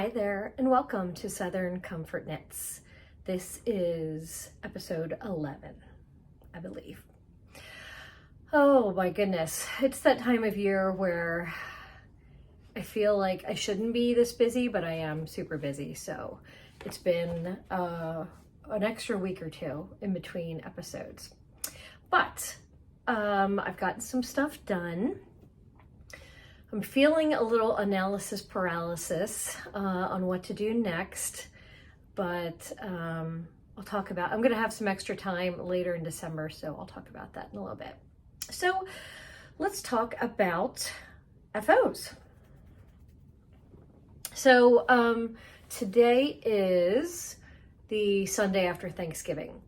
Hi there, and welcome to Southern Comfort Knits. This is episode 11, I believe. Oh my goodness, it's that time of year where I feel like I shouldn't be this busy, but I am super busy. So it's been an extra week or two in between episodes. But I've gotten some stuff done. I'm feeling a little analysis paralysis on what to do next, but I'm going to have some extra time later in December, so I'll talk about that in a little bit. So let's talk about FOs. So today is the Sunday after Thanksgiving.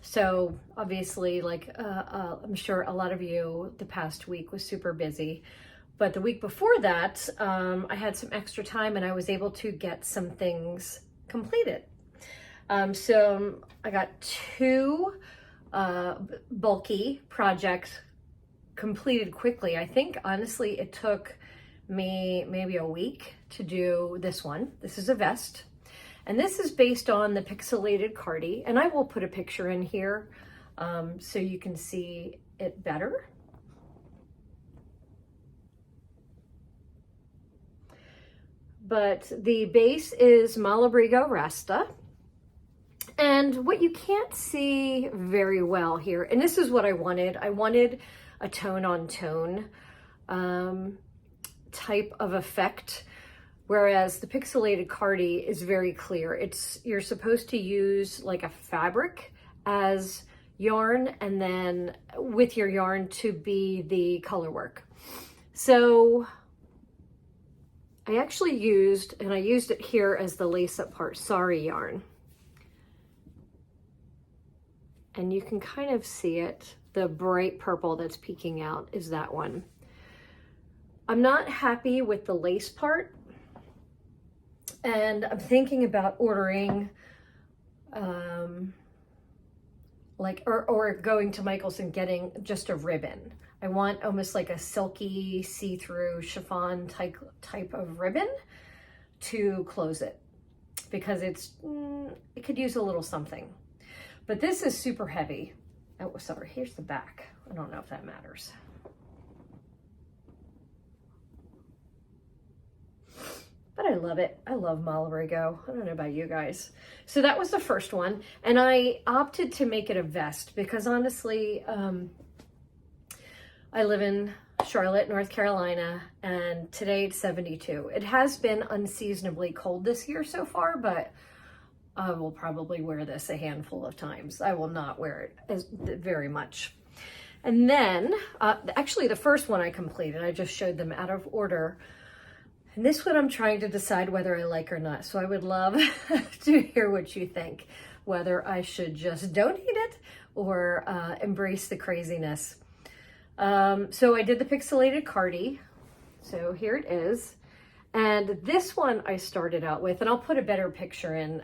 So obviously, I'm sure a lot of you, the past week was super busy. But the week before that, I had some extra time and I was able to get some things completed. So I got two bulky projects completed quickly. I think, honestly, it took me maybe a week to do this one. This is a vest. And this is based on the pixelated cardie. And I will put a picture in here so you can see it better. But the base is Malabrigo Rasta. And what you can't see very well here, and this is what I wanted a tone-on-tone type of effect, whereas the pixelated cardie is very clear. You're supposed to use like a fabric as yarn, and then with your yarn to be the color work. So I actually used it here as the lace-up part, sari yarn. And you can kind of see it. The bright purple that's peeking out is that one. I'm not happy with the lace part. And I'm thinking about ordering, or going to Michael's and getting just a ribbon. I want almost like a silky see-through chiffon type of ribbon to close it, because it could use a little something. But this is super heavy. Oh, sorry, here's the back. I don't know if that matters. But I love it. I love Malabrigo. I don't know about you guys. So that was the first one. And I opted to make it a vest because honestly, I live in Charlotte, North Carolina, and today it's 72. It has been unseasonably cold this year so far, but I will probably wear this a handful of times. I will not wear it very much. And then, actually the first one I completed, I just showed them out of order. And this one I'm trying to decide whether I like or not. So I would love to hear what you think, whether I should just donate it or embrace the craziness. So I did the pixelated cardie. So here it is. And this one I started out with, and I'll put a better picture in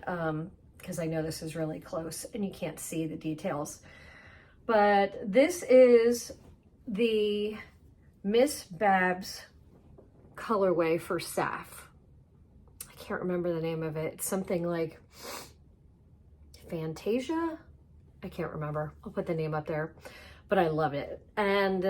because I know this is really close and you can't see the details. But this is the Miss Babs colorway for Saf. I can't remember the name of it. It's something like Fantasia. I can't remember. I'll put the name up there. But I love it. And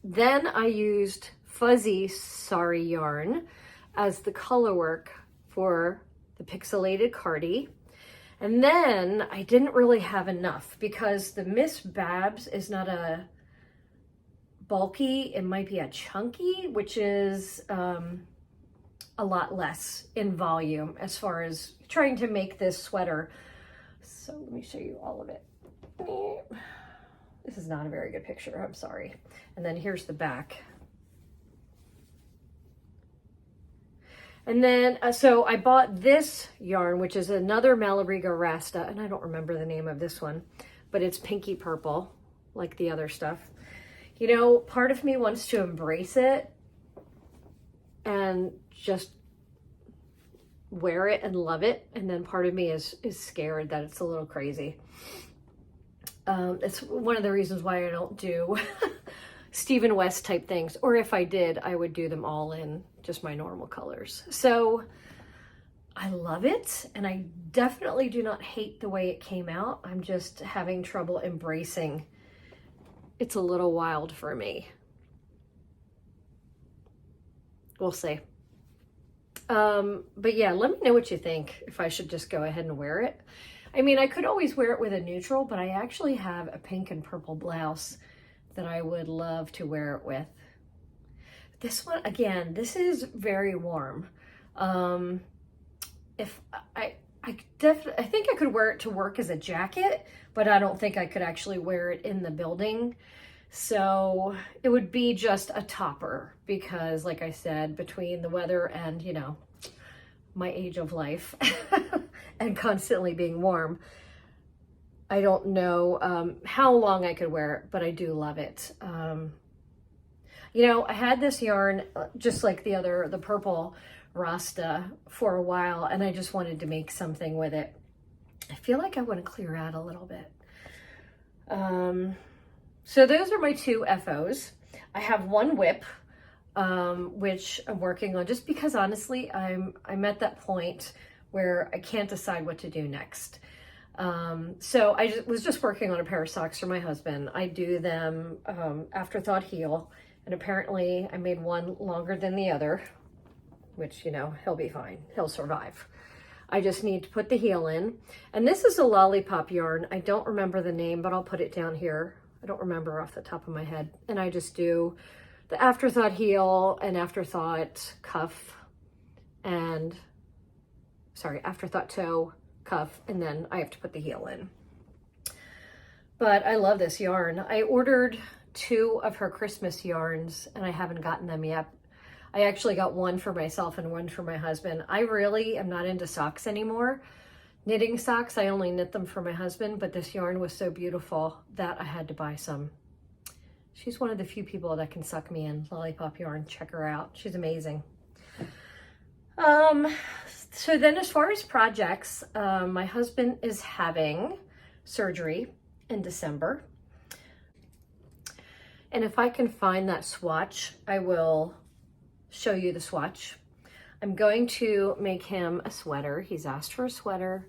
then I used fuzzy sari yarn as the color work for the pixelated cardie. And then I didn't really have enough because the Miss Babs is not a bulky, it might be a chunky, which is a lot less in volume as far as trying to make this sweater. So let me show you all of it. This is not a very good picture, I'm sorry. And then here's the back. And then, so I bought this yarn, which is another Malabrigo Rasta, and I don't remember the name of this one, but it's pinky purple, like the other stuff. You know, part of me wants to embrace it and just wear it and love it. And then part of me is scared that it's a little crazy. It's one of the reasons why I don't do Stephen West type things, or if I did, I would do them all in just my normal colors. So I love it, and I definitely do not hate the way it came out. I'm just having trouble embracing. It's a little wild for me. We'll see. But yeah, let me know what you think, if I should just go ahead and wear it. I mean, I could always wear it with a neutral, but I actually have a pink and purple blouse that I would love to wear it with. This one, again, this is very warm. If I think I could wear it to work as a jacket, but I don't think I could actually wear it in the building. So it would be just a topper because, like I said, between the weather and, you know, my age of life and constantly being warm, I don't know how long I could wear it, but I do love it. You know, I had this yarn just like the purple Rasta for a while, and I just wanted to make something with it. I feel like I want to clear out a little bit. So those are my two FOs. I have one whip, which I'm working on just because honestly, I'm at that point where I can't decide what to do next. So I was just working on a pair of socks for my husband. I do them afterthought heel, and apparently I made one longer than the other, which, you know, he'll be fine. He'll survive. I just need to put the heel in. And this is a lollipop yarn. I don't remember the name, but I'll put it down here. I don't remember off the top of my head. And I just do the afterthought heel and afterthought cuff and, sorry, afterthought toe, cuff, and then I have to put the heel in. But I love this yarn. I ordered 2 of her Christmas yarns and I haven't gotten them yet. I actually got one for myself and one for my husband. I really am not into socks anymore. Knitting socks, I only knit them for my husband, but this yarn was so beautiful that I had to buy some. She's one of the few people that can suck me in. Lollipop yarn, check her out. She's amazing. So then as far as projects, my husband is having surgery in December. And if I can find that swatch, I will show you the swatch. I'm going to make him a sweater. He's asked for a sweater.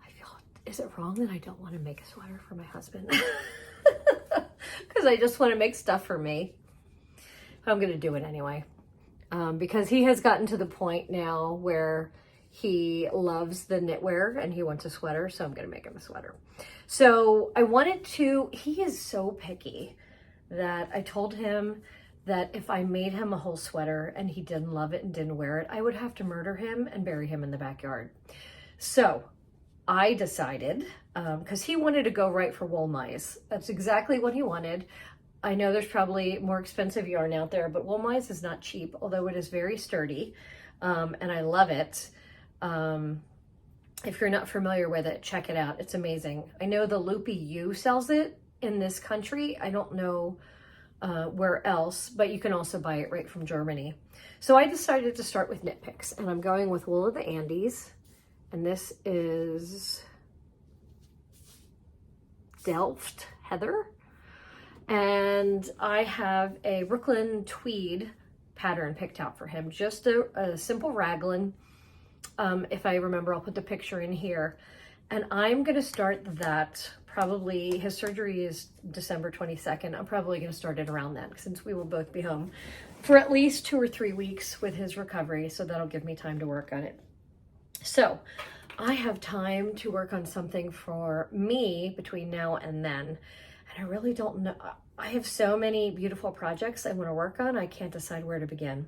I feel, is it wrong that I don't want to make a sweater for my husband? Because I just want to make stuff for me. I'm going to do it anyway. Because he has gotten to the point now where he loves the knitwear and he wants a sweater, so I'm going to make him a sweater. So I wanted to, he is so picky that I told him that if I made him a whole sweater and he didn't love it and didn't wear it, I would have to murder him and bury him in the backyard. So I decided, because he wanted to go right for wool mice. That's exactly what he wanted. I know there's probably more expensive yarn out there, but wool mice is not cheap, although it is very sturdy, and I love it. If you're not familiar with it, check it out. It's amazing. I know the Loopy U sells it in this country. I don't know where else, but you can also buy it right from Germany. So I decided to start with knit picks, and I'm going with Wool of the Andes, and this is Delft Heather, and I have a Brooklyn tweed pattern picked out for him, just a simple raglan. If I remember, I'll put the picture in here, and I'm going to start that probably, his surgery is December 22nd. I'm probably going to start it around then, since we will both be home for at least 2 or 3 weeks with his recovery. So that'll give me time to work on it. So I have time to work on something for me between now and then. And I really don't know. I have so many beautiful projects I want to work on. I can't decide where to begin.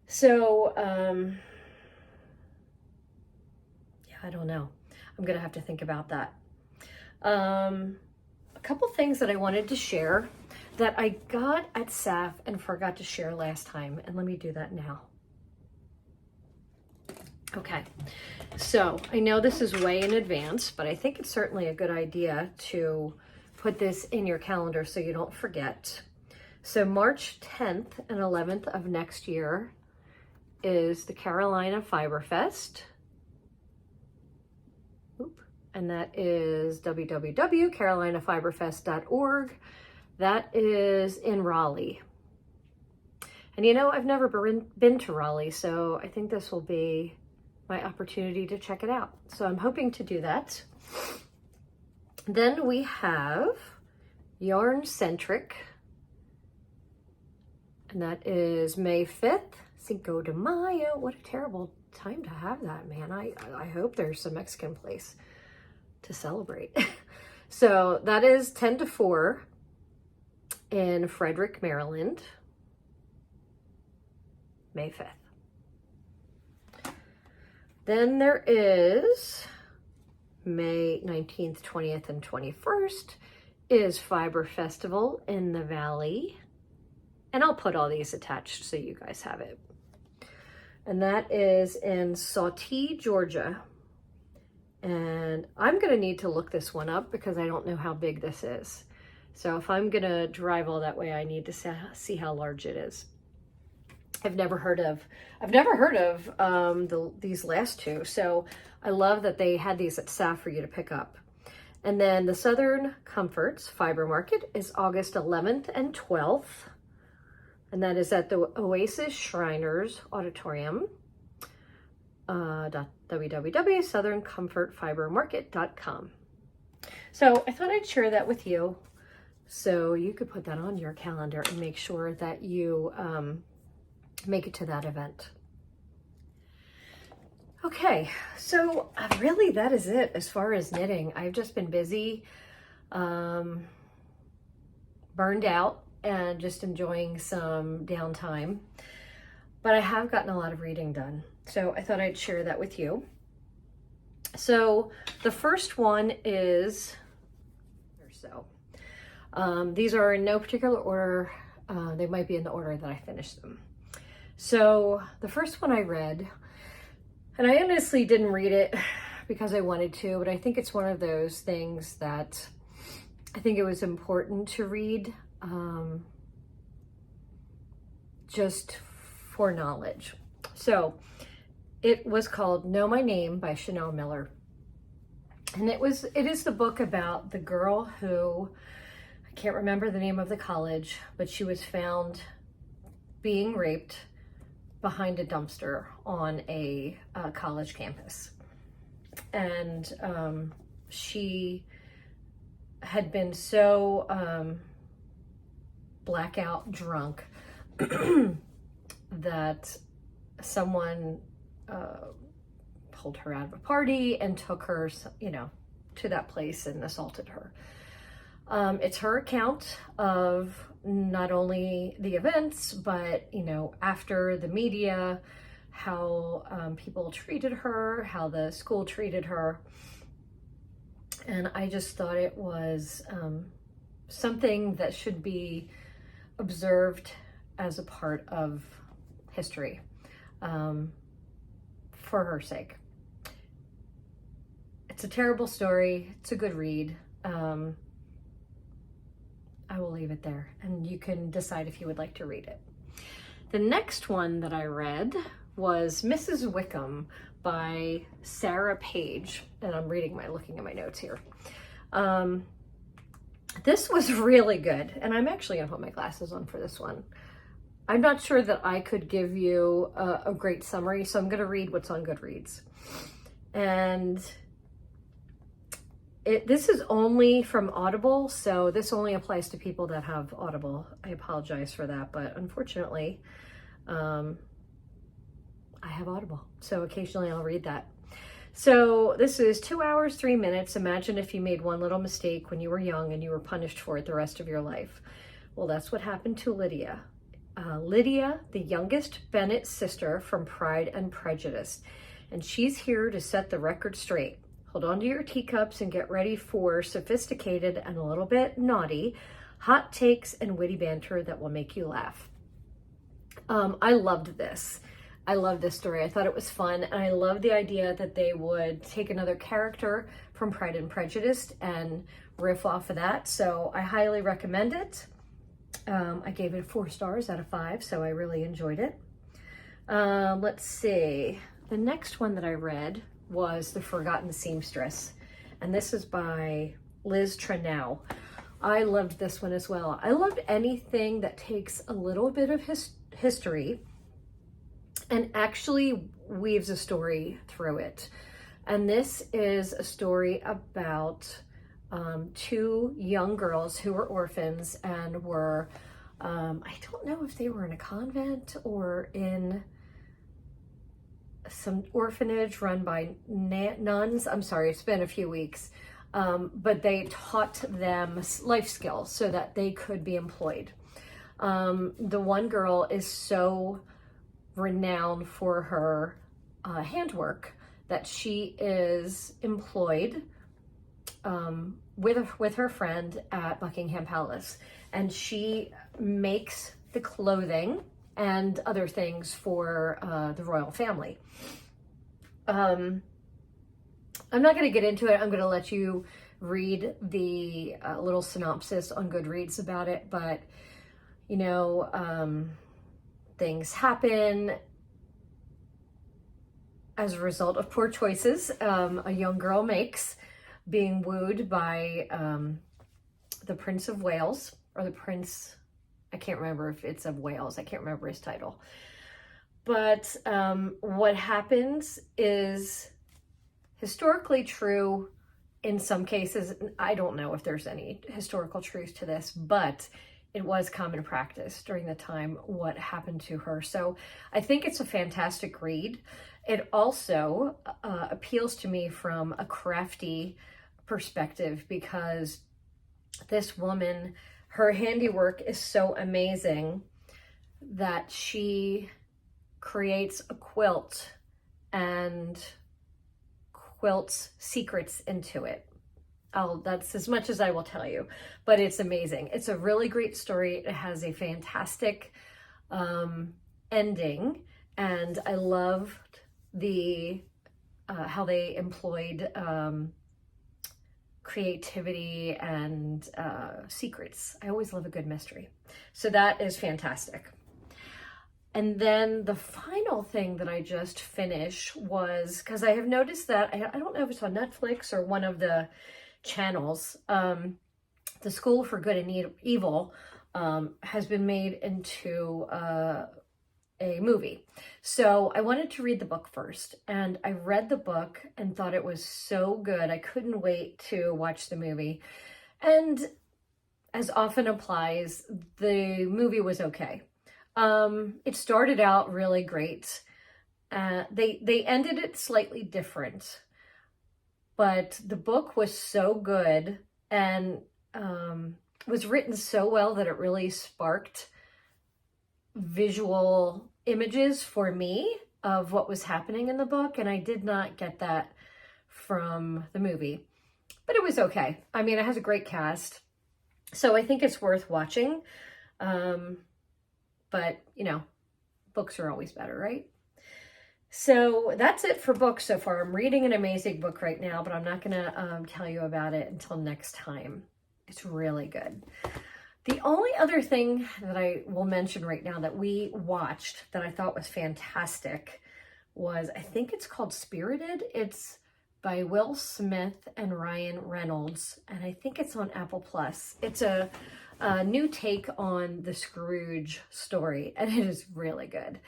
So, yeah, I don't know. I'm going to have to think about that. A couple things that I wanted to share that I got at SAF and forgot to share last time, and let me do that now. Okay, so I know this is way in advance, but I think it's certainly a good idea to put this in your calendar so you don't forget. So March 10th and 11th of next year is the Carolina Fiber Fest. And that is www.carolinafiberfest.org. That is in Raleigh. And you know, I've never been to Raleigh, so I think this will be my opportunity to check it out. So I'm hoping to do that. Then we have Yarn Centric, and that is May 5th, Cinco de Mayo. What a terrible time to have that, man. I hope there's some Mexican place to celebrate. So that is 10 to 4 in Frederick, Maryland, May 5th. Then there is May 19th, 20th, and 21st is Fiber Festival in the Valley. And I'll put all these attached so you guys have it. And that is in Sawtee, Georgia. And I'm going to need to look this one up because I don't know how big this is. So if I'm going to drive all that way, I need to see how large it is. I've never heard of these last two. So I love that they had these at SAF for you to pick up. And then the Southern Comforts Fiber Market is August 11th and 12th. And that is at the Oasis Shriners Auditorium, www.southerncomfortfibermarket.com. So I thought I'd share that with you so you could put that on your calendar and make sure that you make it to that event. Okay, so really that is it as far as knitting. I've just been busy, burned out, and just enjoying some downtime. But I have gotten a lot of reading done, so I thought I'd share that with you. So the first one is, these are in no particular order. They might be in the order that I finished them. So the first one I read, and I honestly didn't read it because I wanted to, but I think it's one of those things that I think it was important to read, just for knowledge. So it was called Know My Name by Chanel Miller. And it is the book about the girl who, I can't remember the name of the college, but she was found being raped behind a dumpster on a college campus. And she had been so blackout drunk that someone pulled her out of a party and took her, to that place and assaulted her. It's her account of not only the events, but, after the media, how people treated her, how the school treated her. And I just thought it was something that should be observed as a part of history, for her sake. It's a terrible story. It's a good read. I will leave it there, and you can decide if you would like to read it. The next one that I read was Mrs. Wickham by Sarah Page, and I'm looking at my notes here. This was really good, and I'm actually gonna put my glasses on for this one. I'm not sure that I could give you a great summary, so I'm gonna read what's on Goodreads. And this is only from Audible, so this only applies to people that have Audible. I apologize for that, but unfortunately, I have Audible, so occasionally I'll read that. So this is 2 hours, 3 minutes. Imagine if you made one little mistake when you were young and you were punished for it the rest of your life. Well, that's what happened to Lydia. Lydia, the youngest Bennett sister from Pride and Prejudice, and she's here to set the record straight. Hold on to your teacups and get ready for sophisticated and a little bit naughty hot takes and witty banter that will make you laugh. I loved this. I love this story. I thought it was fun, and I love the idea that they would take another character from Pride and Prejudice and riff off of that. So I highly recommend it. I gave it 4 stars out of 5, so I really enjoyed it. Let's see. The next one that I read was The Forgotten Seamstress, and this is by Liz Trenow. I loved this one as well. I loved anything that takes a little bit of history and actually weaves a story through it. And this is a story about two young girls who were orphans and were, I don't know if they were in a convent or in some orphanage run by nuns. I'm sorry, it's been a few weeks. But they taught them life skills so that they could be employed. The one girl is so renowned for her handwork that she is employed with her friend at Buckingham Palace, and she makes the clothing and other things for the royal family. I'm not going to get into it. I'm going to let you read the little synopsis on Goodreads about it, but you know, things happen as a result of poor choices a young girl makes, being wooed by the Prince of Wales, or the Prince, I can't remember if it's of Wales, I can't remember his title. But what happens is historically true in some cases. I don't know if there's any historical truth to this, but it was common practice during the time what happened to her. So I think it's a fantastic read. It also appeals to me from a crafty perspective, because this woman, her handiwork is so amazing that she creates a quilt and quilts secrets into it. That's as much as I will tell you, but it's amazing. It's a really great story. It has a fantastic ending, and I loved the how they employed creativity and secrets. I always love a good mystery. So that is fantastic. And then the final thing that I just finished was, because I have noticed that, I don't know if it's on Netflix or one of the channels, The School for Good and Evil has been made into a movie. So I wanted to read the book first, and I read the book and thought it was so good. I couldn't wait to watch the movie. And as often applies, the movie was okay. It started out really great. They ended it slightly different, but the book was so good and was written so well that it really sparked visual images for me of what was happening in the book, and I did not get that from the movie, but it was okay. I mean, it has a great cast, so I think it's worth watching. But you know, books are always better, right? So that's it for books so far. I'm reading an amazing book right now, but I'm not gonna tell you about it until next time. It's really good. The only other thing that I will mention right now that we watched that I thought was fantastic was, I think it's called Spirited. It's by Will Smith and Ryan Reynolds, and I think it's on Apple Plus. It's a new take on the Scrooge story, and it is really good.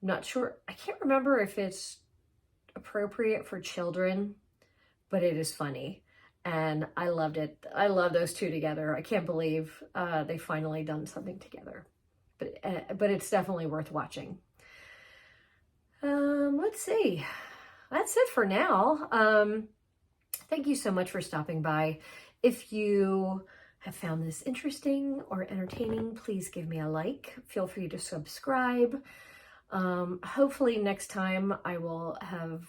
I'm not sure, I can't remember if it's appropriate for children, but it is funny. And I loved it. I love those two together. I can't believe they finally done something together. But it's definitely worth watching. Let's see. That's it for now. Thank you so much for stopping by. If you have found this interesting or entertaining, please give me a like. Feel free to subscribe. Hopefully next time I will have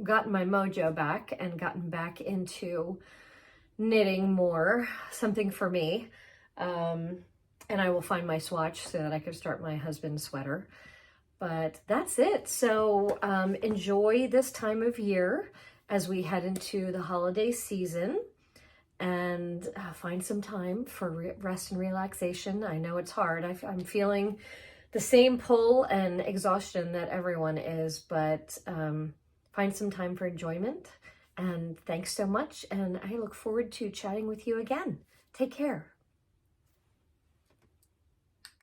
gotten my mojo back and gotten back into knitting more, something for me. And I will find my swatch so that I can start my husband's sweater. But that's it. So enjoy this time of year as we head into the holiday season, and find some time for rest and relaxation. I know it's hard. I'm feeling the same pull and exhaustion that everyone is, but find some time for enjoyment. And thanks so much. And I look forward to chatting with you again. Take care.